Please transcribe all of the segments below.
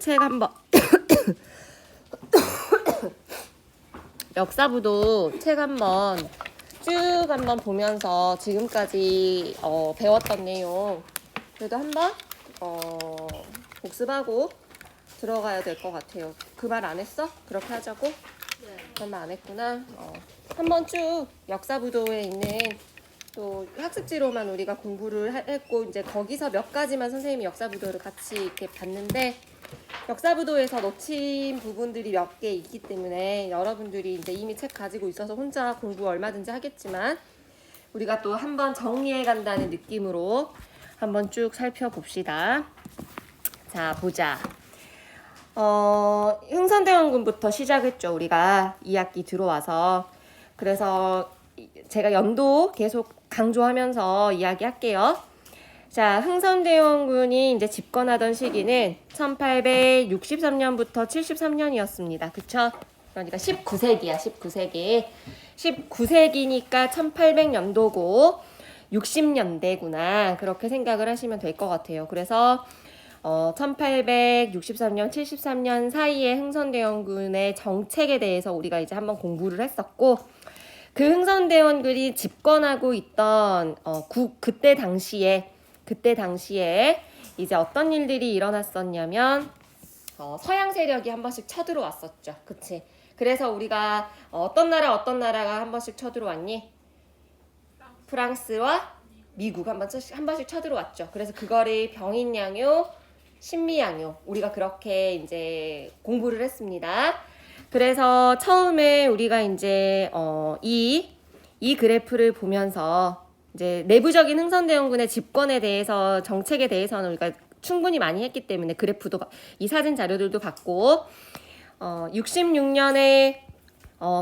책 한번 역사부도 책 한번 쭉 한번 보면서 지금까지 배웠던 내용 그래도 한번 복습하고 들어가야 될 것 같아요. 그 말 안 했어? 그렇게 하자고? 네. 그런 말 안 했구나. 한번 쭉 역사부도에 있는 또 학습지로만 우리가 공부를 했고 이제 거기서 몇 가지만 선생님이 역사부도를 같이 이렇게 봤는데 역사부도에서 놓친 부분들이 몇 개 있기 때문에 여러분들이 이제 이미 책 가지고 있어서 혼자 공부 얼마든지 하겠지만 우리가 또 한번 정리해 간다는 느낌으로 한번 쭉 살펴봅시다. 자, 보자. 흥선대원군부터 시작했죠. 우리가 2학기 들어와서. 그래서 제가 연도 계속 강조하면서 이야기할게요. 자, 흥선대원군이 이제 집권하던 시기는 1863년부터 73년이었습니다. 그쵸? 그러니까 19세기야, 19세기. 19세기니까 1800년도고 60년대구나. 그렇게 생각을 하시면 될 것 같아요. 그래서 1863년, 73년 사이에 흥선대원군의 정책에 대해서 우리가 이제 한번 공부를 했었고 그 흥선대원군이 집권하고 있던 그때 당시에 이제 어떤 일들이 일어났었냐면 서양 세력이 한 번씩 쳐들어왔었죠. 그치? 그래서 우리가 어떤 나라가 한 번씩 쳐들어왔니? 프랑스와 미국 한 번씩 쳐들어왔죠. 그래서 그거를 병인양요, 신미양요 우리가 그렇게 이제 공부를 했습니다. 그래서 처음에 우리가 이제 이 그래프를 보면서 이제 내부적인 흥선대원군의 집권에 대해서 정책에 대해서는 우리가 충분히 많이 했기 때문에 그래프도 이 사진 자료들도 봤고 66년에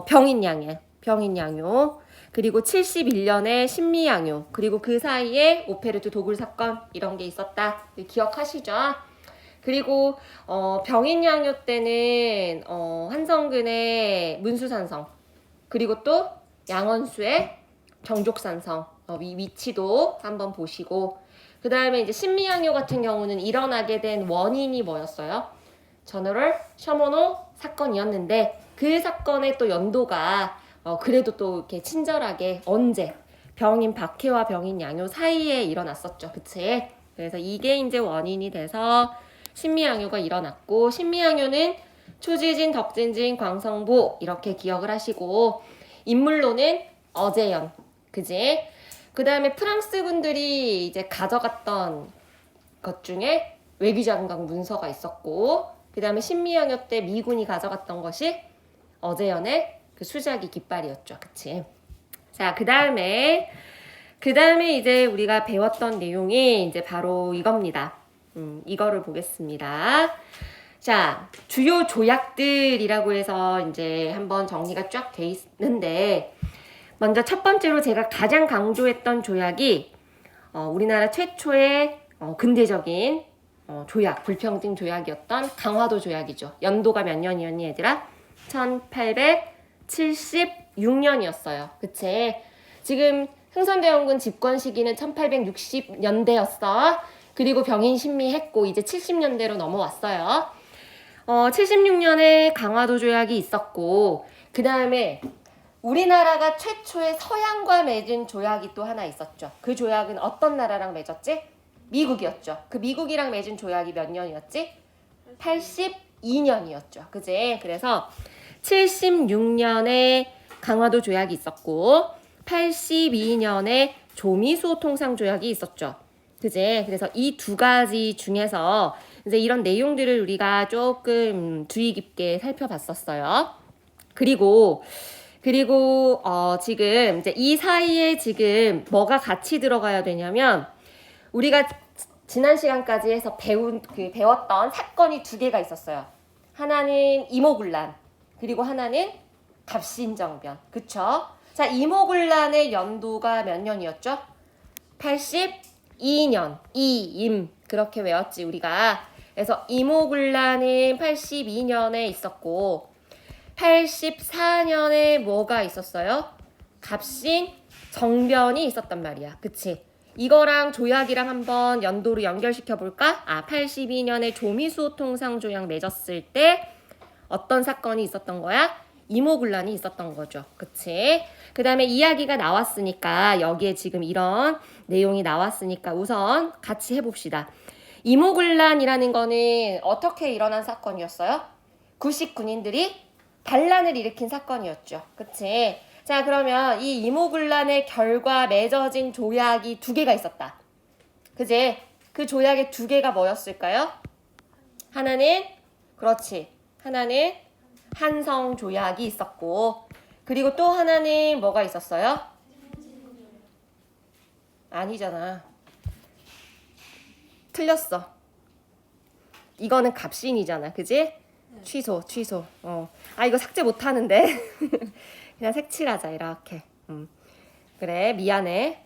병인양요 그리고 71년에 신미양요 그리고 그 사이에 오페르트 도굴 사건 이런 게 있었다 기억하시죠? 그리고 병인양요 때는 한성근의 문수산성 그리고 또 양원수의 정족산성 위치도 한번 보시고 그 다음에 이제 신미양요 같은 경우는 일어나게 된 원인이 뭐였어요? 저너럴 셔모노 사건이었는데 그 사건의 또 연도가 그래도 또 이렇게 친절하게 언제 병인 박해와 병인 양요 사이에 일어났었죠. 그치? 그래서 이게 이제 원인이 돼서 신미양요가 일어났고 신미양요는 초지진, 덕진진, 광성보 이렇게 기억을 하시고 인물로는 어제연 그지? 그 다음에 프랑스 군들이 이제 가져갔던 것 중에 외기장강 문서가 있었고 그 다음에 신미양요 때 미군이 가져갔던 것이 어제연의 그 수자기 깃발이었죠. 그치? 자, 그 다음에 이제 우리가 배웠던 내용이 이제 바로 이겁니다. 이거를 보겠습니다. 자, 주요 조약들이라고 해서 이제 한번 정리가 쫙 돼 있는데 먼저 첫 번째로 제가 가장 강조했던 조약이 우리나라 최초의 근대적인 조약, 불평등 조약이었던 강화도 조약이죠. 연도가 몇 년이었니 얘들아? 1876년이었어요. 그치? 지금 흥선대원군 집권 시기는 1860년대였어. 그리고 병인 신미했고 이제 70년대로 넘어왔어요. 76년에 강화도 조약이 있었고 그 다음에 우리나라가 최초의 서양과 맺은 조약이 또 하나 있었죠. 그 조약은 어떤 나라랑 맺었지? 미국이었죠. 그 미국이랑 맺은 조약이 몇 년이었지? 82년이었죠. 그지? 그래서 76년에 강화도 조약이 있었고 82년에 조미수 통상 조약이 있었죠. 그지? 그래서 이 두 가지 중에서 이제 이런 내용들을 우리가 조금 주의 깊게 살펴봤었어요. 그리고 지금 이제 이 사이에 지금 뭐가 같이 들어가야 되냐면 우리가 지난 시간까지 해서 배웠던 사건이 두 개가 있었어요. 하나는 이모군란 그리고 하나는 갑신정변. 그쵸? 자, 이모군란의 연도가 몇 년이었죠? 82년 이임 그렇게 외웠지 우리가. 그래서 이모군란은 82년에 있었고 84년에 뭐가 있었어요? 갑신 정변이 있었단 말이야. 그치? 이거랑 조약이랑 한번 연도로 연결시켜 볼까? 82년에 조미수호통상조약 맺었을 때 어떤 사건이 있었던 거야? 이모군란이 있었던 거죠. 그치? 그 다음에 이야기가 나왔으니까 여기에 지금 이런 내용이 나왔으니까 우선 같이 해봅시다. 이모군란이라는 거는 어떻게 일어난 사건이었어요? 구식 군인들이 반란을 일으킨 사건이었죠. 그치? 자, 그러면 이 이모군란의 결과 맺어진 조약이 2개가 있었다. 그치? 그 조약의 2개가 뭐였을까요? 하나는 그렇지. 하나는 한성 조약이 있었고, 그리고 또 하나는 뭐가 있었어요? 아니잖아. 틀렸어. 이거는 갑신이잖아. 그지? 취소. 이거 삭제 못하는데. 그냥 색칠하자, 이렇게. 그래, 미안해.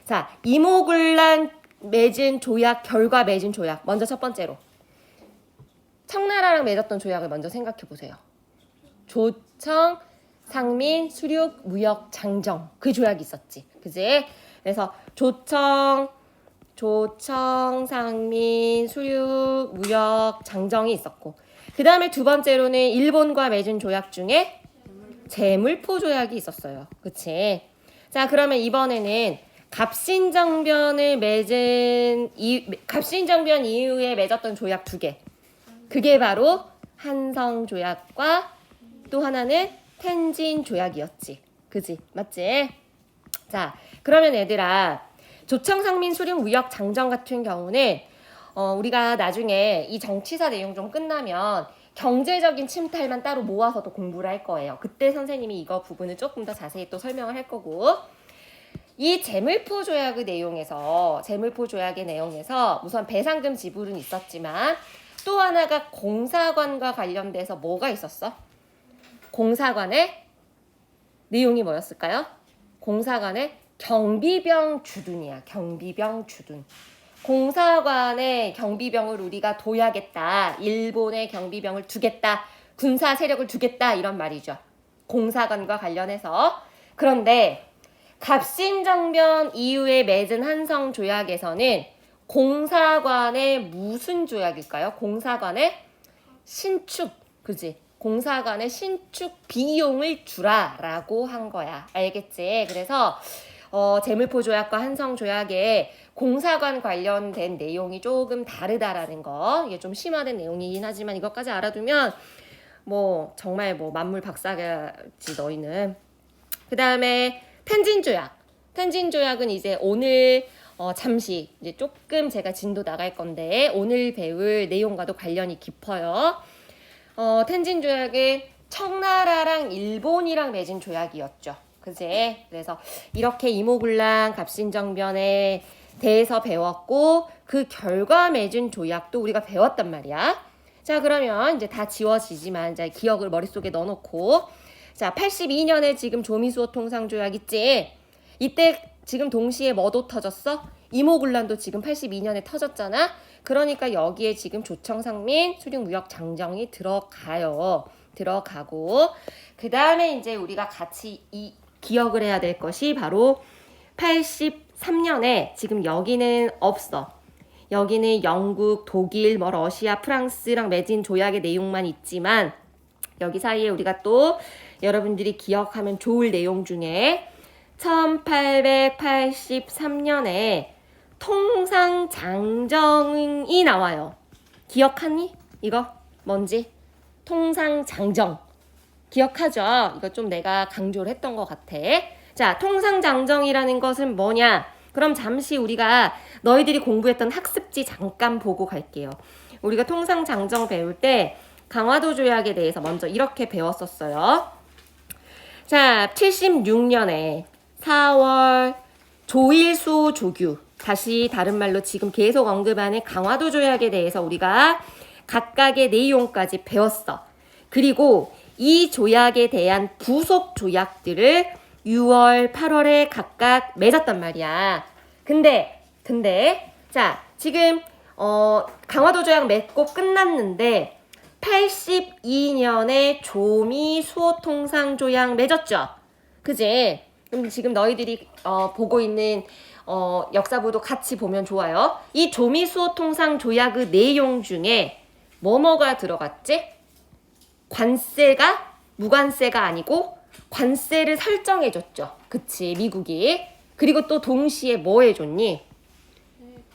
자, 이모군란 맺은 조약, 결과 맺은 조약. 먼저 첫 번째로. 청나라랑 맺었던 조약을 먼저 생각해 보세요. 조청, 상민, 수륙, 무역, 장정. 그 조약이 있었지. 그지? 그래서 조청, 상민, 수륙, 무역, 장정이 있었고, 그 다음에 2번째로는 일본과 맺은 조약 중에 제물포 조약이 있었어요. 그치? 자, 그러면 이번에는 갑신정변 이후에 맺었던 조약 2개. 그게 바로 한성 조약과 또 하나는 텐진 조약이었지. 그지? 맞지? 자, 그러면 얘들아, 조청상민 수륙 무역 장정 같은 경우는 우리가 나중에 이 정치사 내용 좀 끝나면 경제적인 침탈만 따로 모아서도 공부를 할 거예요. 그때 선생님이 이거 부분을 조금 더 자세히 또 설명을 할 거고, 이 제물포 조약의 내용에서 우선 배상금 지불은 있었지만 또 하나가 공사관과 관련돼서 뭐가 있었어? 공사관의 내용이 뭐였을까요? 공사관의 경비병 주둔이야. 경비병 주둔. 공사관의 경비병을 우리가 도야겠다. 일본의 경비병을 두겠다. 군사 세력을 두겠다. 이런 말이죠. 공사관과 관련해서. 그런데 갑신정변 이후에 맺은 한성 조약에서는 공사관의 무슨 조약일까요? 공사관의 신축. 그지? 공사관의 신축 비용을 주라라고 한 거야. 알겠지? 그래서 제물포 조약과 한성 조약에 공사관 관련된 내용이 조금 다르다라는 거. 이게 좀 심화된 내용이긴 하지만 이것까지 알아두면 정말 만물 박사가지 너희는. 그 다음에 텐진 조약은 이제 오늘 잠시 이제 조금 제가 진도 나갈 건데 오늘 배울 내용과도 관련이 깊어요. 텐진 조약은 청나라랑 일본이랑 맺은 조약이었죠. 그지? 그래서 이렇게 이모군란 갑신정변에 대해서 배웠고 그 결과 맺은 조약도 우리가 배웠단 말이야. 자, 그러면 이제 다 지워지지만 이제 기억을 머릿속에 넣어놓고, 자, 82년에 지금 조미수호통상조약 있지? 이때 지금 동시에 뭐도 터졌어? 이모군란도 지금 82년에 터졌잖아? 그러니까 여기에 지금 조청상민 수륙무역 장정이 들어가고, 그 다음에 이제 우리가 같이 기억을 해야 될 것이 바로 83년에 지금 여기는 없어. 여기는 영국, 독일, 러시아, 프랑스랑 맺은 조약의 내용만 있지만 여기 사이에 우리가 또 여러분들이 기억하면 좋을 내용 중에 1883년에 통상장정이 나와요. 기억하니? 이거 뭔지? 통상장정. 기억하죠? 이거 좀 내가 강조를 했던 것 같아. 자, 통상장정이라는 것은 뭐냐? 그럼 잠시 우리가 너희들이 공부했던 학습지 잠깐 보고 갈게요. 우리가 통상장정 배울 때 강화도 조약에 대해서 먼저 이렇게 배웠었어요. 자, 76년에 4월 조일수 조규, 다시 다른 말로 지금 계속 언급하는 강화도 조약에 대해서 우리가 각각의 내용까지 배웠어. 그리고 이 조약에 대한 부속 조약들을 6월, 8월에 각각 맺었단 말이야. 근데 자, 지금 강화도 조약 맺고 끝났는데 82년에 조미 수호통상 조약 맺었죠. 그지? 그럼 지금 너희들이 보고 있는 역사부도 같이 보면 좋아요. 이 조미수호통상조약의 내용 중에 뭐뭐가 들어갔지? 관세가 무관세가 아니고 관세를 설정해줬죠. 그치, 미국이. 그리고 또 동시에 뭐 해줬니?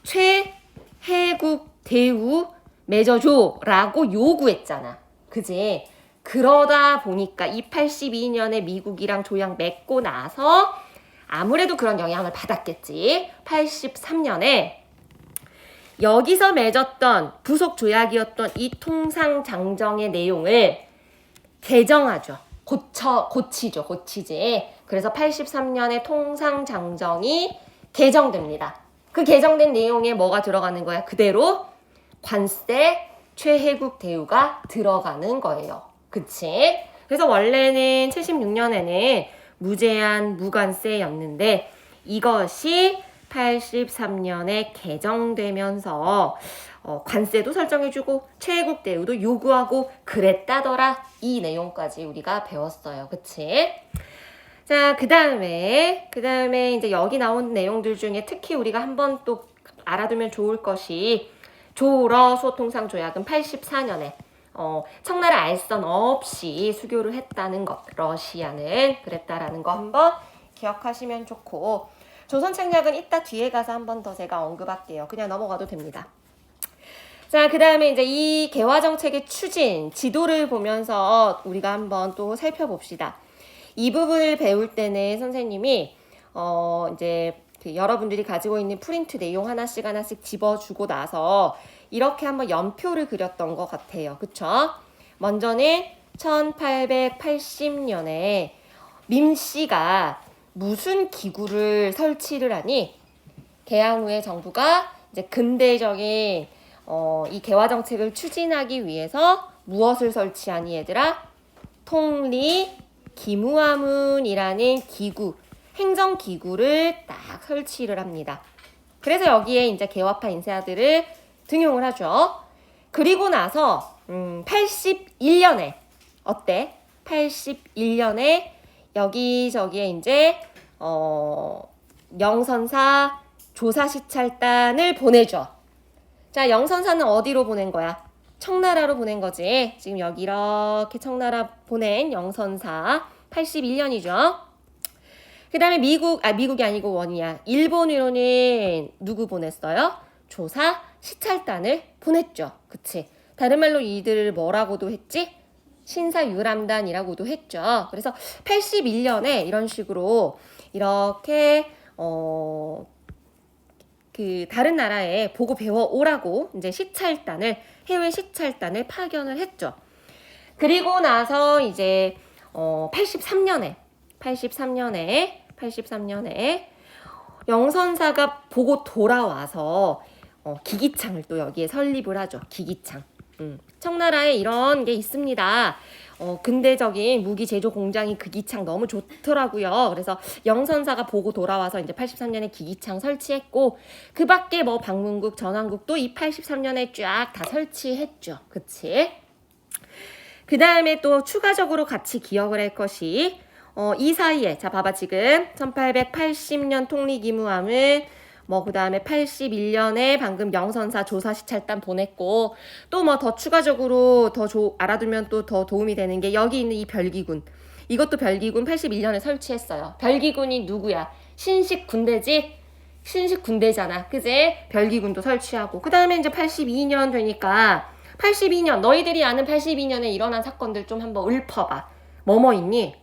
최해국 대우 맺어줘라고 요구했잖아. 그지? 그러다 보니까 이 82년에 미국이랑 조약 맺고 나서 아무래도 그런 영향을 받았겠지. 83년에 여기서 맺었던 부속 조약이었던 이 통상장정의 내용을 개정하죠. 고치지. 그래서 83년에 통상장정이 개정됩니다. 그 개정된 내용에 뭐가 들어가는 거야? 그대로 관세 최혜국 대우가 들어가는 거예요. 그치? 그래서 원래는 76년에는 무제한 무관세였는데 이것이 83년에 개정되면서 관세도 설정해주고 최혜국 대우도 요구하고 그랬다더라. 이 내용까지 우리가 배웠어요. 그치? 자, 그 다음에 이제 여기 나온 내용들 중에 특히 우리가 한번 또 알아두면 좋을 것이 조러 수호통상조약은 84년에 청나라 알선 없이 수교를 했다는 것, 러시아는 그랬다라는 거 한번 기억하시면 좋고, 조선책략은 이따 뒤에 가서 한번 더 제가 언급할게요. 그냥 넘어가도 됩니다. 자, 그 다음에 이제 이 개화정책의 추진, 지도를 보면서 우리가 한번 또 살펴봅시다. 이 부분을 배울 때는 선생님이 이제 여러분들이 가지고 있는 프린트 내용 하나씩 집어주고 나서 이렇게 한번 연표를 그렸던 것 같아요. 그쵸? 먼저는 1880년에 민씨가 무슨 기구를 설치를 하니 개항 후에 정부가 이제 근대적인 이 개화 정책을 추진하기 위해서 무엇을 설치하니 얘들아? 통리기무화문이라는 기구, 행정기구를 딱 설치를 합니다. 그래서 여기에 이제 개화파 인사들을 등용을 하죠. 그리고 나서 81년에 어때? 81년에 여기저기에 이제 영선사 조사시찰단을 보내죠. 자, 영선사는 어디로 보낸 거야? 청나라로 보낸 거지. 지금 여기 이렇게 청나라 보낸 영선사 81년이죠. 그 다음에 미국이 아니고 원이야. 일본으로는 누구 보냈어요? 조사시찰단을 보냈죠. 그치? 다른 말로 이들을 뭐라고도 했지? 신사유람단이라고도 했죠. 그래서 81년에 이런 식으로 이렇게 그 다른 나라에 보고 배워 오라고 이제 해외 시찰단을 파견을 했죠. 그리고 나서 이제 83년에 영선사가 보고 돌아와서 기기창을 또 여기에 설립을 하죠. 기기창. 청나라에 이런 게 있습니다. 근대적인 무기 제조 공장이 기기창 너무 좋더라고요. 그래서 영선사가 보고 돌아와서 이제 83년에 기기창 설치했고, 그 밖에 뭐 방문국, 전환국도 이 83년에 쫙 다 설치했죠. 그치? 그 다음에 또 추가적으로 같이 기억을 할 것이, 이 사이에, 자, 봐봐, 지금 1880년 통리기무함을 그 다음에 81년에 방금 영선사 조사시찰단 보냈고, 또 뭐 더 추가적으로 알아두면 또 더 도움이 되는 게 여기 있는 이 별기군. 이것도 별기군 81년에 설치했어요. 별기군이 누구야? 신식군대지? 신식군대잖아. 그지? 별기군도 설치하고. 그 다음에 이제 82년 되니까, 82년, 너희들이 아는 82년에 일어난 사건들 좀 한번 읊어봐. 뭐뭐 있니?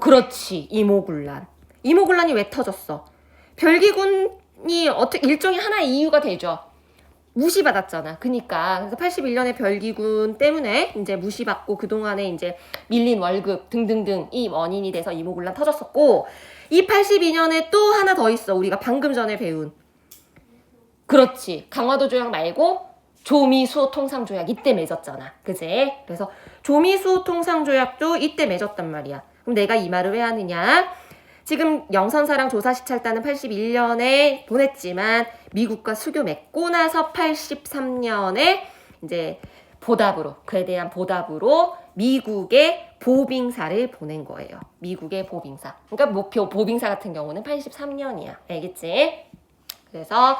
그렇지, 이모군란. 이모군란이 왜 터졌어? 별기군이 일종의 하나의 이유가 되죠. 무시받았잖아. 그래서 81년에 별기군 때문에 이제 무시받고 그동안에 이제 밀린 월급 등등등 이 원인이 돼서 이모군란 터졌었고, 이 82년에 또 하나 더 있어. 우리가 방금 전에 배운. 그렇지. 강화도 조약 말고 조미수호통상조약 이때 맺었잖아. 그지? 그래서 조미수호통상조약도 이때 맺었단 말이야. 그럼 내가 이 말을 왜 하느냐? 지금 영선사랑 조사시찰단은 81년에 보냈지만 미국과 수교 맺고 나서 83년에 이제 그에 대한 보답으로 미국에 보빙사를 보낸 거예요. 미국의 보빙사. 그러니까 목표 보빙사 같은 경우는 83년이야. 알겠지? 그래서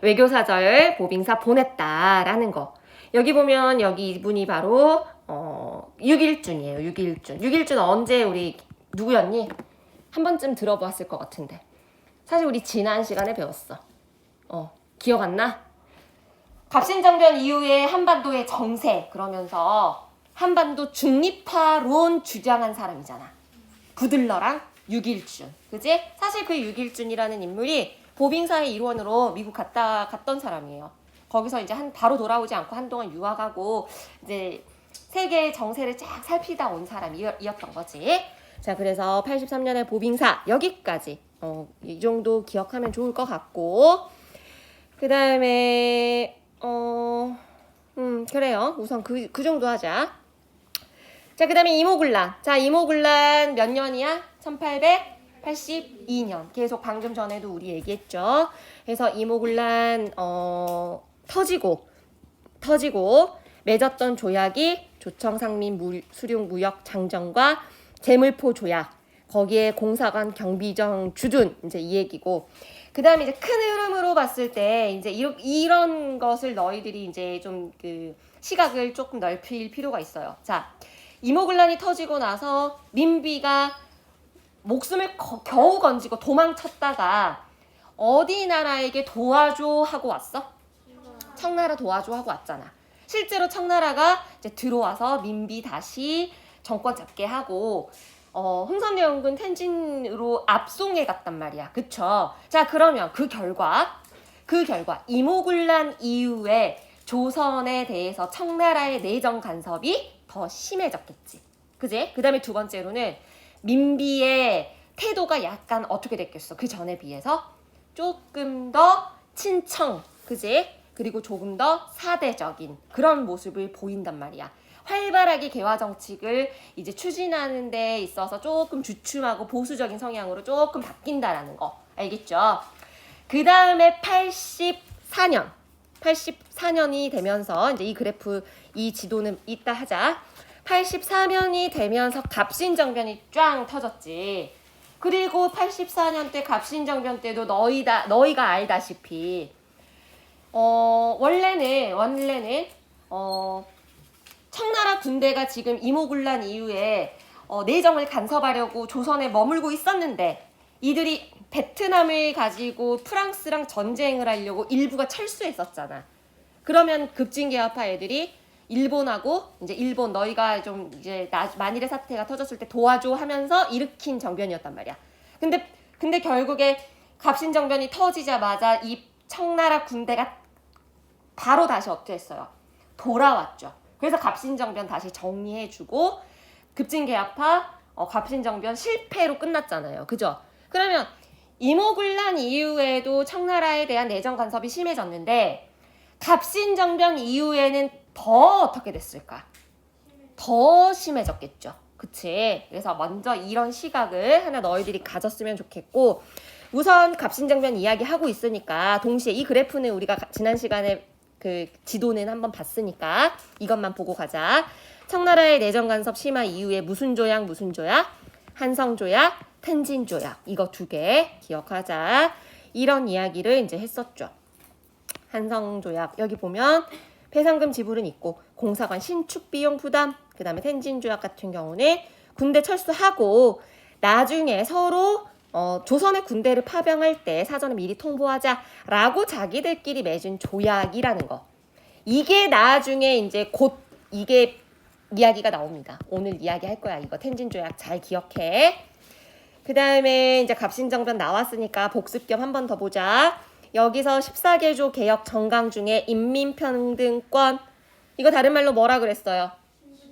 외교사절 보빙사 보냈다라는 거. 여기 보면 여기 이분이 바로 6.1준이에요. 6.1준. 6.1준 언제 우리 누구였니? 한 번쯤 들어봤을 것 같은데. 사실 우리 지난 시간에 배웠어. 기억 안 나? 갑신정변 이후에 한반도의 정세 그러면서 한반도 중립화론 주장한 사람이잖아. 부들러랑 6.1준. 그지? 사실 그 6.1준이라는 인물이 보빙사의 일원으로 미국 갔던 사람이에요. 거기서 이제 바로 돌아오지 않고 한동안 유학하고 이제 세계 정세를 쫙 살피다 온 사람이었던 거지. 자, 그래서 83년에 보빙사 여기까지 이 정도 기억하면 좋을 것 같고, 그 다음에 그래요. 우선 그 정도 하자. 자, 그 다음에 이모군란. 자, 이모군란 몇 년이야? 1882년. 계속 방금 전에도 우리 얘기했죠. 그래서 이모군란 터지고 맺었던 조약이 조청상민 수륙무역 장정과 제물포 조약. 거기에 공사관 경비정 주둔 이제 이 얘기고. 그 다음에 이제 큰 흐름으로 봤을 때 이제 이런 것을 너희들이 이제 좀 그 시각을 조금 넓힐 필요가 있어요. 자, 이모군란이 터지고 나서 민비가 목숨을 겨우 건지고 도망쳤다가 어디 나라에게 도와줘 하고 왔어? 청나라 도와줘 하고 왔잖아. 실제로 청나라가 이제 들어와서 민비 다시 정권 잡게 하고 흥선대원군 텐진으로 압송해 갔단 말이야. 그쵸? 자, 그러면 그 결과 이모군란 이후에 조선에 대해서 청나라의 내정 간섭이 더 심해졌겠지. 그지? 그 다음에 두 번째로는 민비의 태도가 약간 어떻게 됐겠어? 그 전에 비해서 조금 더 친청, 그지? 그리고 조금 더 사대적인 그런 모습을 보인단 말이야. 활발하게 개화 정책을 이제 추진하는 데 있어서 조금 주춤하고 보수적인 성향으로 조금 바뀐다라는 거. 알겠죠? 그 다음에 84년이 되면서 이제 이 그래프, 이 지도는 이따 하자. 84년이 되면서 갑신정변이 쫙 터졌지. 그리고 84년 때 갑신정변 때도 너희가 알다시피 원래는 청나라 군대가 지금 이모군란 이후에 내정을 간섭하려고 조선에 머물고 있었는데 이들이 베트남을 가지고 프랑스랑 전쟁을 하려고 일부가 철수했었잖아. 그러면 급진개화파 애들이 일본하고 이제 일본 너희가 좀 이제 만일의 사태가 터졌을 때 도와줘 하면서 일으킨 정변이었단 말이야. 근데 결국에 갑신정변이 터지자마자 이 청나라 군대가 바로 다시 어떻게 했어요? 돌아왔죠. 그래서 갑신정변 다시 정리해주고 급진개화파 갑신정변 실패로 끝났잖아요. 그죠? 그러면 이모군란 이후에도 청나라에 대한 내정 간섭이 심해졌는데 갑신정변 이후에는 더 어떻게 됐을까? 더 심해졌겠죠. 그치? 그래서 먼저 이런 시각을 하나 너희들이 가졌으면 좋겠고, 우선 갑신정변 이야기하고 있으니까 동시에 이 그래프는 우리가 지난 시간에 그 지도는 한번 봤으니까 이것만 보고 가자. 청나라의 내정 간섭 심화 이후에 무슨 조약? 한성조약, 텐진조약. 이거 두 개 기억하자. 이런 이야기를 이제 했었죠. 한성조약 여기 보면 배상금 지불은 있고 공사관 신축 비용 부담, 그 다음에 텐진조약 같은 경우는 군대 철수하고 나중에 서로 조선의 군대를 파병할 때 사전에 미리 통보하자라고 자기들끼리 맺은 조약이라는 거. 이게 나중에 이제 곧 이게 이야기가 나옵니다. 오늘 이야기할 거야. 이거 텐진조약 잘 기억해. 그 다음에 이제 갑신정변 나왔으니까 복습 겸 한 번 더 보자. 여기서 14개조 개혁 정강 중에 인민평등권, 이거 다른 말로 뭐라 그랬어요?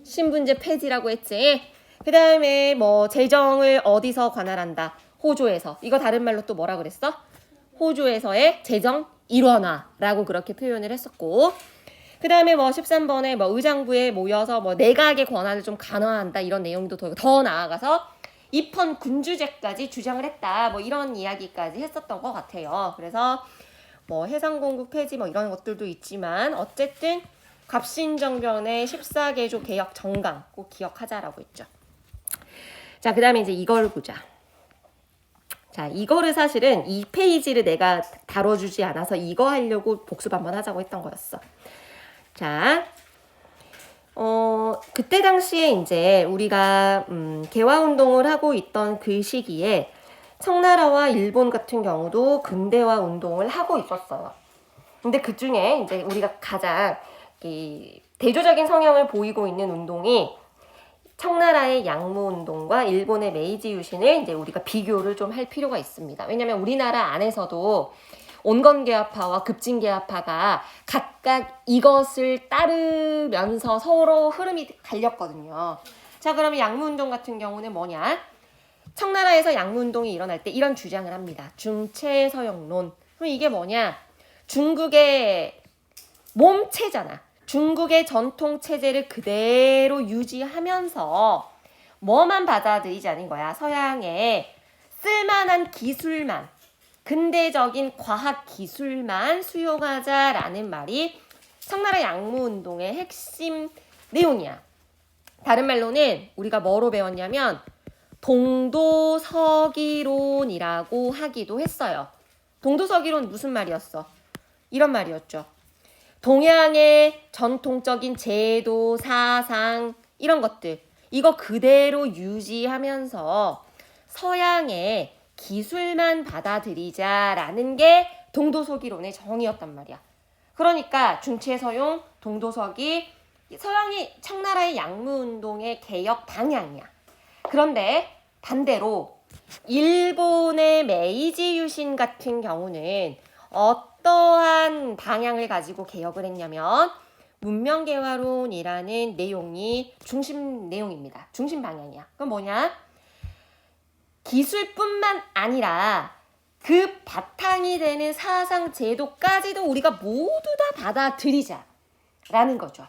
신분제 폐지라고 했지. 그 다음에 뭐 재정을 어디서 관할한다? 호조에서. 이거 다른 말로 또 뭐라 그랬어? 호조에서의 재정 일원화라고 그렇게 표현을 했었고, 그 다음에 뭐 13번에 뭐 의장부에 모여서 뭐 내각의 권한을 좀 강화한다 이런 내용도 더 나아가서 입헌 군주제까지 주장을 했다. 뭐 이런 이야기까지 했었던 것 같아요. 그래서 뭐 해상공국 폐지 뭐 이런 것들도 있지만 어쨌든 갑신정변의 14개조 개혁 정강 꼭 기억하자라고 했죠. 자, 그 다음에 이제 이걸 보자. 자, 이거를 사실은 이 페이지를 내가 다뤄주지 않아서 이거 하려고 복습 한번 하자고 했던 거였어. 자, 그때 당시에 이제 우리가 개화운동을 하고 있던 그 시기에 청나라와 일본 같은 경우도 근대화 운동을 하고 있었어요. 근데 그 중에 이제 우리가 가장 대조적인 성향을 보이고 있는 운동이 청나라의 양무운동과 일본의 메이지 유신을 이제 우리가 비교를 좀 할 필요가 있습니다. 왜냐하면 우리나라 안에서도 온건개화파와 급진개화파가 각각 이것을 따르면서 서로 흐름이 갈렸거든요. 자, 그러면 양무운동 같은 경우는 뭐냐? 청나라에서 양무운동이 일어날 때 이런 주장을 합니다. 중체서용론. 그럼 이게 뭐냐? 중국의 몸체잖아. 중국의 전통 체제를 그대로 유지하면서 뭐만 받아들이자는 거야. 서양의 쓸만한 기술만, 근대적인 과학 기술만 수용하자라는 말이 청나라 양무운동의 핵심 내용이야. 다른 말로는 우리가 뭐로 배웠냐면 동도서기론이라고 하기도 했어요. 동도서기론 무슨 말이었어? 이런 말이었죠. 동양의 전통적인 제도, 사상 이런 것들 이거 그대로 유지하면서 서양의 기술만 받아들이자라는 게 동도서기론의 정의였단 말이야. 그러니까 중체서용, 동도서기 서양이 청나라의 양무운동의 개혁 방향이야. 그런데 반대로 일본의 메이지 유신 같은 경우는 어떠한 방향을 가지고 개혁을 했냐면 문명개화론이라는 내용이 중심 내용입니다. 중심 방향이야. 그건 뭐냐? 기술뿐만 아니라 그 바탕이 되는 사상 제도까지도 우리가 모두 다 받아들이자라는 거죠.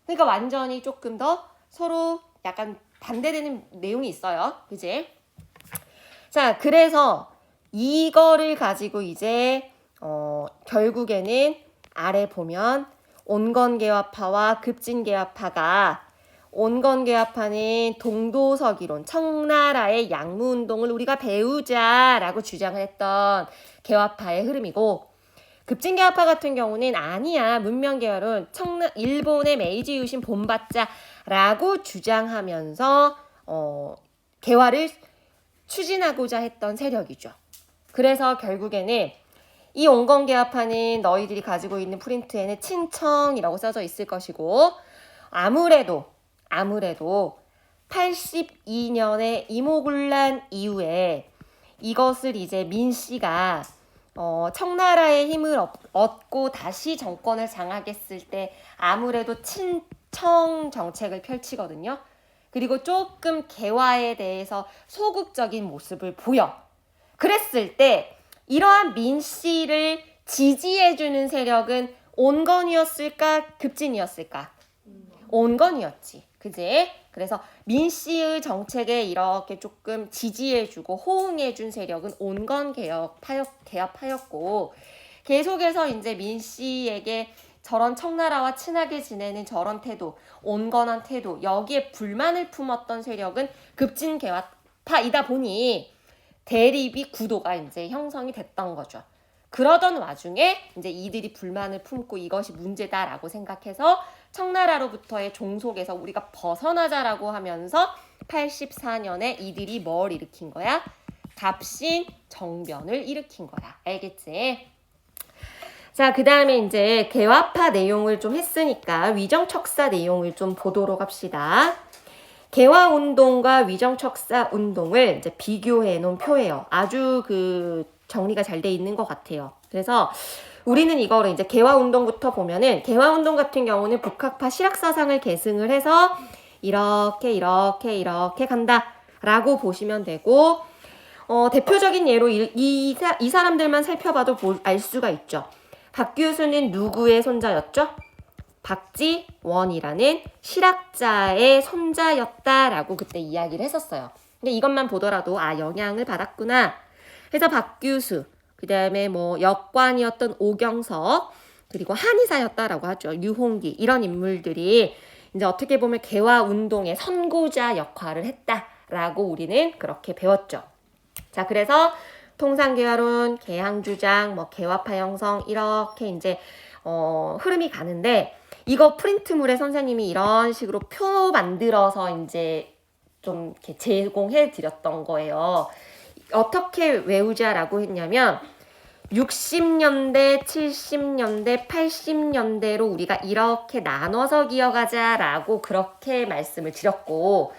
그러니까 완전히 조금 더 서로 약간 반대되는 내용이 있어요. 그지? 자, 그래서 이거를 가지고 이제 결국에는 아래 보면 온건개화파와 급진개화파가 온건개화파는 동도서기론, 청나라의 양무운동을 우리가 배우자라고 주장을 했던 개화파의 흐름이고 급진개화파 같은 경우는 아니야. 문명개화론, 일본의 메이지 유신 본받자라고 주장하면서 개화를 추진하고자 했던 세력이죠. 그래서 결국에는 이 온건개화파는 너희들이 가지고 있는 프린트에는 친청이라고 써져 있을 것이고 아무래도 82년의 이모군란 이후에 이것을 이제 민씨가 청나라의 힘을 얻고 다시 정권을 장악했을 때 아무래도 친청 정책을 펼치거든요. 그리고 조금 개화에 대해서 소극적인 모습을 보여. 그랬을 때 이러한 민씨를 지지해주는 세력은 온건이었을까? 급진이었을까? 온건이었지. 그지? 그래서 민씨의 정책에 이렇게 조금 지지해주고 호응해준 세력은 온건 개혁파였고 계속해서 이제 민씨에게 저런 청나라와 친하게 지내는 저런 태도, 온건한 태도, 여기에 불만을 품었던 세력은 급진 개혁파이다 보니 대립이 구도가 이제 형성이 됐던 거죠. 그러던 와중에 이제 이들이 불만을 품고 이것이 문제다라고 생각해서 청나라로부터의 종속에서 우리가 벗어나자라고 하면서 84년에 이들이 뭘 일으킨 거야? 갑신정변을 일으킨 거야. 알겠지? 자, 그 다음에 이제 개화파 내용을 좀 했으니까 위정척사 내용을 좀 보도록 합시다. 개화운동과 위정척사 운동을 이제 비교해 놓은 표예요. 아주 정리가 잘 돼 있는 것 같아요. 그래서 우리는 이거를 이제 개화운동부터 보면은 개화운동 같은 경우는 북학파 실학사상을 계승을 해서 이렇게 간다라고 보시면 되고 대표적인 예로 이 사람들만 살펴봐도 알 수가 있죠. 박규수는 누구의 손자였죠? 박지원이라는 실학자의 손자였다라고 그때 이야기를 했었어요. 근데 이것만 보더라도 영향을 받았구나. 그래서 박규수, 그 다음에 역관이었던 오경석, 그 그리고 한의사였다라고 하죠. 유홍기 이런 인물들이 이제 어떻게 보면 개화 운동의 선구자 역할을 했다라고 우리는 그렇게 배웠죠. 자, 그래서 통상개화론, 개항주장, 뭐 개화파 형성 이렇게 이제 흐름이 가는데 이거 프린트물에 선생님이 이런 식으로 표 만들어서 이제 좀 이렇게 제공해 드렸던 거예요. 어떻게 외우자라고 했냐면 60년대, 70년대, 80년대로 우리가 이렇게 나눠서 기억하자라고 그렇게 말씀을 드렸고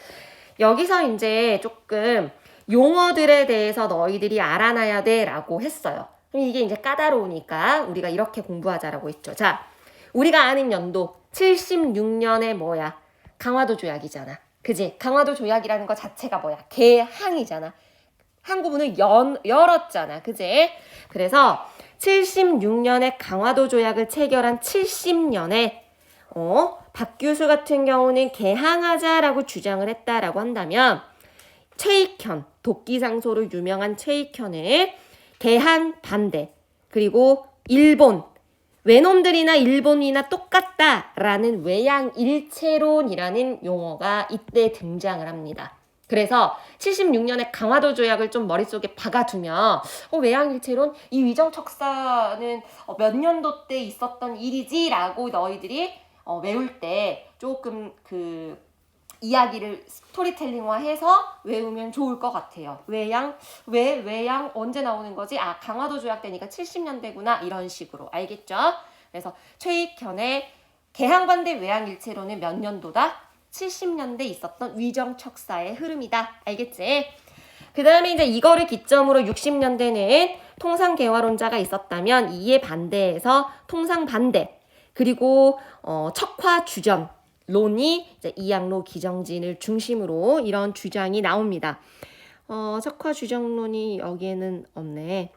여기서 이제 조금 용어들에 대해서 너희들이 알아놔야 돼 라고 했어요. 이게 이제 까다로우니까 우리가 이렇게 공부하자라고 했죠. 자, 우리가 아는 연도 76년에 뭐야? 강화도 조약이잖아. 그지? 강화도 조약이라는 거 자체가 뭐야? 개항이잖아. 항구문을 열었잖아. 그지? 그래서 76년에 강화도 조약을 체결한 70년에 박규수 같은 경우는 개항하자라고 주장을 했다라고 한다면 최익현, 도끼상소로 유명한 최익현은 개항 반대, 그리고 일본, 외놈들이나 일본이나 똑같다라는 외양일체론이라는 용어가 이때 등장을 합니다. 그래서 76년에 강화도 조약을 좀 머릿속에 박아두면 외양일체론? 이 위정척사는 몇 년도 때 있었던 일이지? 라고 너희들이 외울 때 조금 그 이야기를 스토리텔링화해서 외우면 좋을 것 같아요. 외양 언제 나오는 거지? 아, 강화도 조약 때니까 70년대구나 이런 식으로 알겠죠? 그래서 최익현의 개항반대 외양일체론은 몇 년도다? 70년대 있었던 위정척사의 흐름이다. 알겠지? 그 다음에 이제 이거를 기점으로 60년대는 통상개화론자가 있었다면 이에 반대해서 통상반대 그리고 척화주전 론이 이제 이양로 기정진을 중심으로 이런 주장이 나옵니다. 척화주정론이 여기에는 없네.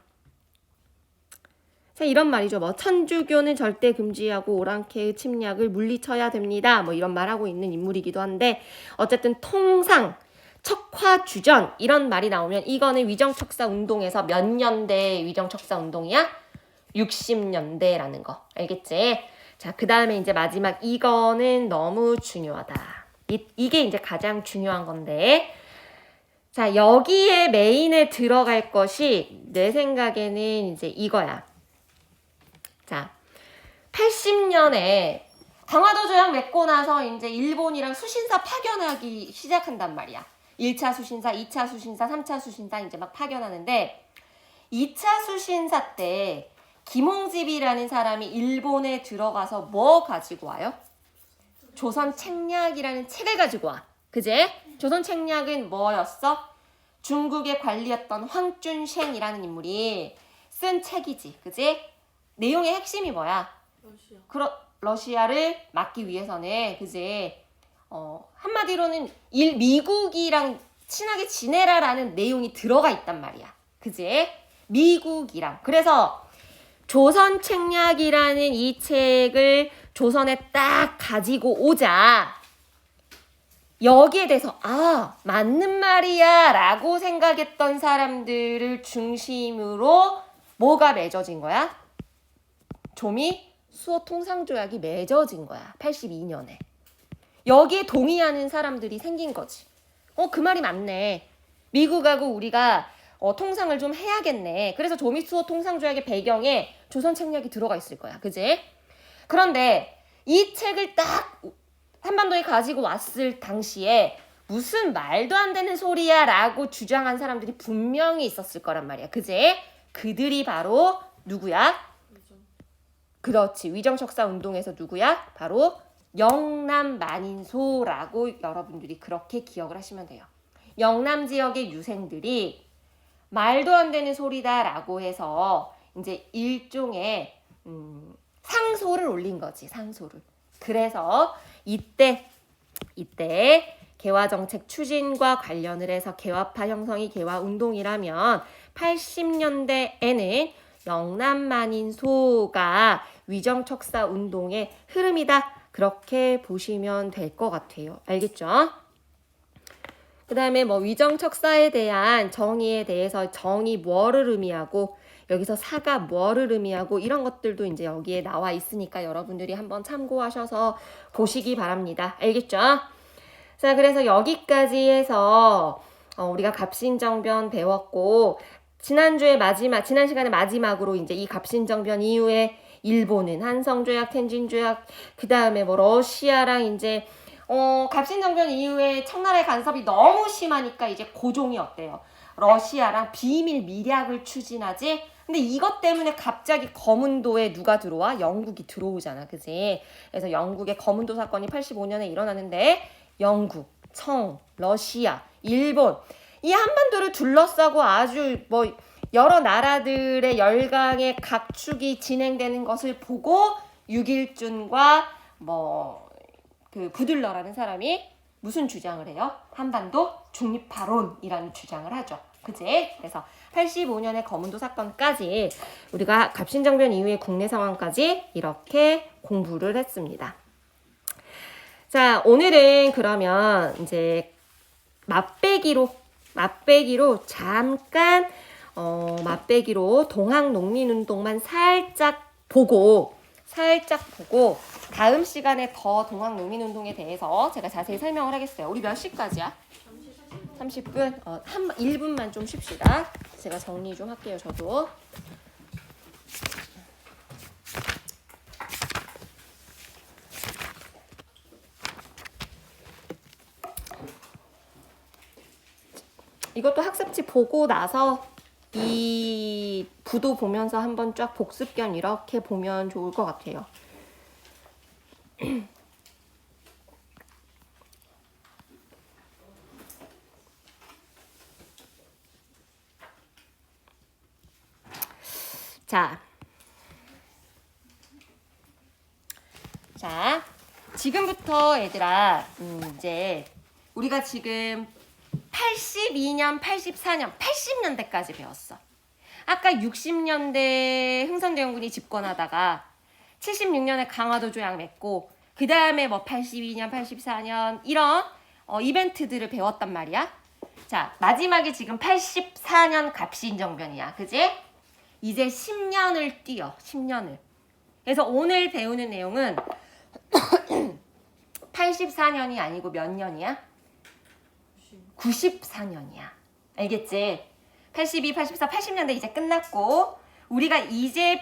자, 이런 말이죠. 뭐 천주교는 절대 금지하고 오랑캐의 침략을 물리쳐야 됩니다. 뭐 이런 말하고 있는 인물이기도 한데 어쨌든 통상 척화주전 이런 말이 나오면 이거는 위정척사 운동에서 몇 년대 위정척사 운동이야? 60년대라는 거. 알겠지? 자, 그 다음에 이제 마지막 이거는 너무 중요하다. 이게 이제 가장 중요한 건데 자, 여기에 메인에 들어갈 것이 내 생각에는 이제 이거야. 자, 80년에 강화도 조약 맺고 나서 이제 일본이랑 수신사 파견하기 시작한단 말이야. 1차 수신사, 2차 수신사, 3차 수신사 이제 막 파견하는데 2차 수신사 때 김홍집이라는 사람이 일본에 들어가서 뭐 가지고 와요? 조선 책략이라는 책을 가지고 와. 그제? 조선 책략은 뭐였어? 중국의 관리였던 황준쉔이라는 인물이 쓴 책이지. 그지? 내용의 핵심이 뭐야? 러시아를 막기 위해서는 그지? 한마디로는 미국이랑 친하게 지내라라는 내용이 들어가 있단 말이야. 그지? 미국이랑. 그래서 조선 책략이라는 이 책을 조선에 딱 가지고 오자 여기에 대해서 맞는 말이야 라고 생각했던 사람들을 중심으로 뭐가 맺어진 거야? 조미 수호 통상조약이 맺어진 거야. 82년에. 여기에 동의하는 사람들이 생긴 거지. 그 말이 맞네. 미국하고 우리가 통상을 좀 해야겠네. 그래서 조미수호 통상조약의 배경에 조선 책략이 들어가 있을 거야. 그지? 그런데 이 책을 딱 한반도에 가지고 왔을 당시에 무슨 말도 안 되는 소리야 라고 주장한 사람들이 분명히 있었을 거란 말이야. 그지? 그들이 바로 누구야? 그렇지. 위정척사 운동에서 누구야? 바로 영남 만인소라고 여러분들이 그렇게 기억을 하시면 돼요. 영남 지역의 유생들이 말도 안 되는 소리다라고 해서 이제 일종의 상소를 올린 거지. 상소를. 그래서 이때 개화정책 추진과 관련을 해서 개화파 형성이 개화운동이라면 80년대에는 영남만인소가 위정척사 운동의 흐름이다. 그렇게 보시면 될 것 같아요. 알겠죠? 그 다음에 뭐 위정척사에 대한 정의에 대해서 정의 뭐를 의미하고 여기서 사가 뭐를 의미하고 이런 것들도 이제 여기에 나와 있으니까 여러분들이 한번 참고하셔서 보시기 바랍니다. 알겠죠? 자, 그래서 여기까지 해서 우리가 갑신정변 배웠고, 지난 시간의 마지막으로 이제 이 갑신정변 이후에 일본은 한성조약, 텐진조약, 그 다음에 뭐 러시아랑 이제 갑신정변 이후에 청나라의 간섭이 너무 심하니까 이제 고종이 어때요? 러시아랑 비밀 밀약을 추진하지? 근데 이것 때문에 갑자기 거문도에 누가 들어와? 영국이 들어오잖아, 그지? 그래서 영국의 거문도 사건이 85년에 일어나는데 영국, 러시아, 일본 이 한반도를 둘러싸고 아주 뭐 여러 나라들의 열강의 각축이 진행되는 것을 보고 유길준과 그 부들러라는 사람이 무슨 주장을 해요? 한반도 중립화론이라는 주장을 하죠. 그지? 그래서 85년의 거문도 사건까지 우리가 갑신정변 이후의 국내 상황까지 이렇게 공부를 했습니다. 자, 오늘은 그러면 이제 맛배기로 잠깐 맛배기로 동학농민운동만 살짝 보고 다음 시간에 더 동학농민운동에 대해서 제가 자세히 설명을 하겠어요. 우리 몇 시까지야? 30분? 1분만 좀 쉽시다. 제가 정리 좀 할게요, 저도. 이것도 학습지 보고 나서 이 부도 보면서 한번 쫙 복습견 이렇게 보면 좋을 것 같아요. 자, 지금부터 얘들아, 이제 우리가 지금 82년, 84년, 80년대까지 배웠어. 아까 60년대 흥선대원군이 집권하다가 76년에 강화도 조약 맺고 그 다음에 뭐 82년, 84년 이런 이벤트들을 배웠단 말이야. 자, 마지막에 지금 84년 갑신정변이야. 그지? 이제 10년을 뛰어. 10년을. 그래서 오늘 배우는 내용은 84년이 아니고 몇 년이야? 94년이야. 알겠지? 82, 84, 80년대 이제 끝났고 우리가 이제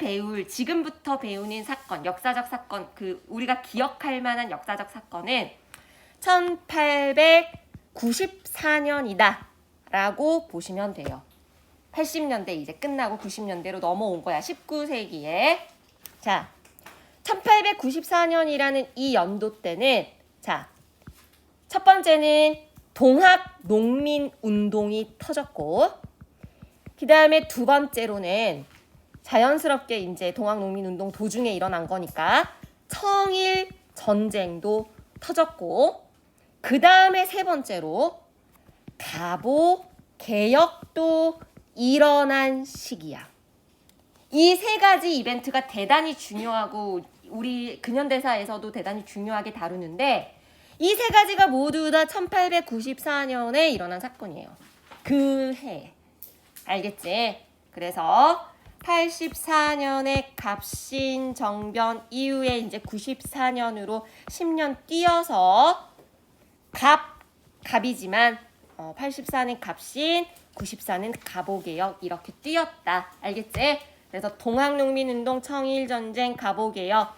지금부터 배우는 사건, 역사적 사건, 우리가 기억할 만한 역사적 사건은 1894년이다 라고 보시면 돼요. 80년대 이제 끝나고 90년대로 넘어온 거야. 19세기에. 자, 1894년이라는 이 연도 때는 자, 첫 번째는 동학농민운동이 터졌고 그 다음에 두 번째로는 자연스럽게 이제 동학농민운동 도중에 일어난 거니까 청일전쟁도 터졌고 그 다음에 세 번째로 갑오개혁도 일어난 시기야. 이 세 가지 이벤트가 대단히 중요하고 우리 근현대사에서도 대단히 중요하게 다루는데 이 세 가지가 모두 다 1894년에 일어난 사건이에요. 그 해. 알겠지? 그래서 84년에 갑신정변 이후에 이제 94년으로 10년 뛰어서 갑이지만 84는 갑신, 94는 갑오개혁 이렇게 뛰었다. 알겠지? 그래서 동학농민운동, 청일전쟁, 갑오개혁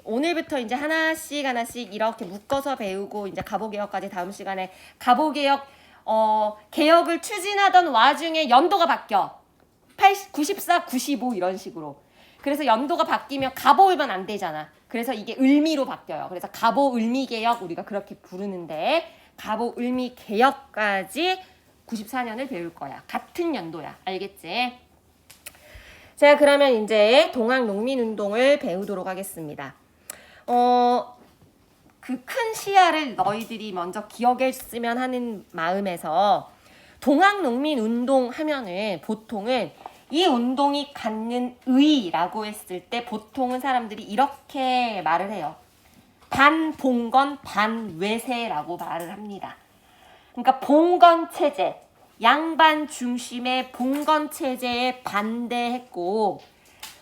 오늘부터 이제 하나씩 이렇게 묶어서 배우고 이제 갑오개혁까지 다음 시간에 갑오개혁 개혁을 추진하던 와중에 연도가 바뀌어. 94, 95 이런 식으로. 그래서 연도가 바뀌면 갑오면 안 되잖아. 그래서 이게 을미로 바뀌어요. 그래서 갑오을미개혁 우리가 그렇게 부르는데 갑오을미개혁까지 94년을 배울 거야. 같은 연도야. 알겠지? 자, 그러면 이제 동학농민운동을 배우도록 하겠습니다. 그 큰 시야를 너희들이 먼저 기억했으면 하는 마음에서 동학농민운동 하면은 보통은 이 운동이 갖는 의의라고 했을 때 보통은 사람들이 이렇게 말을 해요. 반봉건 반외세라고 말을 합니다. 그러니까 봉건 체제, 양반 중심의 봉건 체제에 반대했고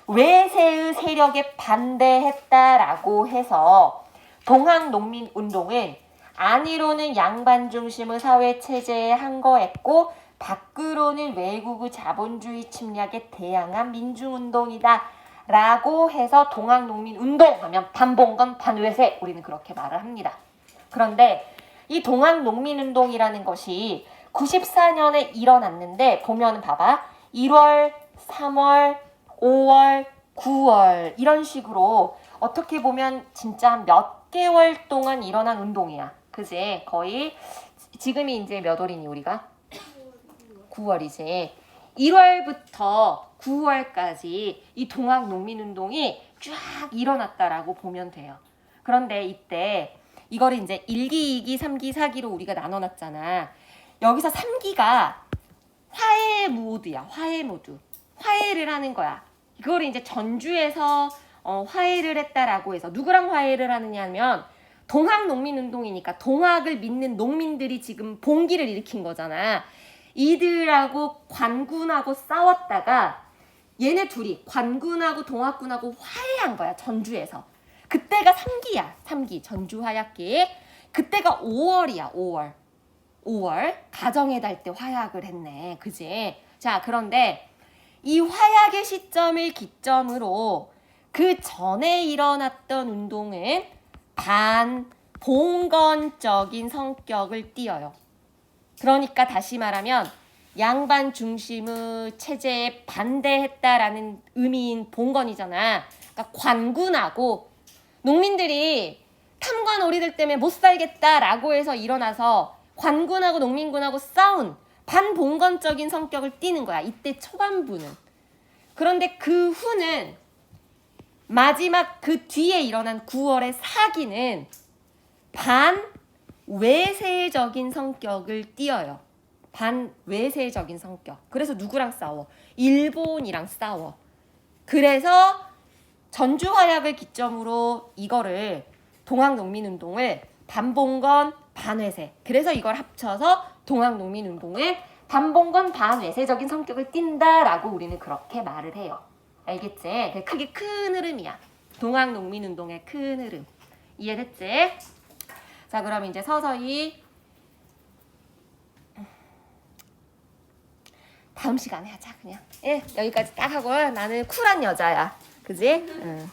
외세의 세력에 반대했다라고 해서 동학농민운동은 안으로는 양반 중심의 사회 체제에 항거했고 밖으로는 외국의 자본주의 침략에 대항한 민중운동이다 라고 해서 동학농민운동 하면 반봉건 반외세 우리는 그렇게 말을 합니다. 그런데 이 동학농민운동이라는 것이 94년에 일어났는데 보면 봐봐 1월, 3월, 5월, 9월 이런 식으로 어떻게 보면 진짜 몇 개월 동안 일어난 운동이야. 그지? 거의 지금이 이제 몇 월이니 우리가? 9월이지. 1월부터 9월까지 이 동학농민운동이 쫙 일어났다라고 보면 돼요. 그런데 이때 이거를 이제 1기, 2기, 3기, 4기로 우리가 나눠놨잖아. 여기서 3기가 화해 모드야. 화해 모드. 화해를 하는 거야. 이거를 이제 전주에서 화해를 했다라고 해서 누구랑 화해를 하느냐 하면 동학농민운동이니까 동학을 믿는 농민들이 지금 봉기를 일으킨 거잖아. 이들하고 관군하고 싸웠다가 얘네 둘이 관군하고 동학군하고 화해한 거야. 전주에서. 그때가 3기야. 3기 전주 화약기. 그때가 5월이야. 5월 가정의 달 때 화약을 했네. 그지? 자, 그런데 이 화약의 시점을 기점으로 그 전에 일어났던 운동은 반봉건적인 성격을 띠어요. 그러니까 다시 말하면 양반 중심의 체제에 반대했다라는 의미인 봉건이잖아. 그러니까 관군하고 농민들이 탐관 오리들 때문에 못 살겠다라고 해서 일어나서 관군하고 농민군하고 싸운 반봉건적인 성격을 띠는 거야. 이때 초반부는. 그런데 그 후는 마지막 그 뒤에 일어난 9월의 사기는 반외세적인 성격을 띠어요. 반외세적인 성격. 그래서 누구랑 싸워? 일본이랑 싸워. 그래서 전주화약을 기점으로 이거를 동학농민운동을 반봉건 반외세. 그래서 이걸 합쳐서 동학농민운동을 반봉건 반외세적인 성격을 띈다라고 우리는 그렇게 말을 해요. 알겠지? 크게 큰 흐름이야. 동학농민운동의 큰 흐름. 이해됐지? 자, 그럼 이제 서서히 다음 시간에 하자 그냥. 예, 여기까지 딱 하고 나는 쿨한 여자야. 그지? 응.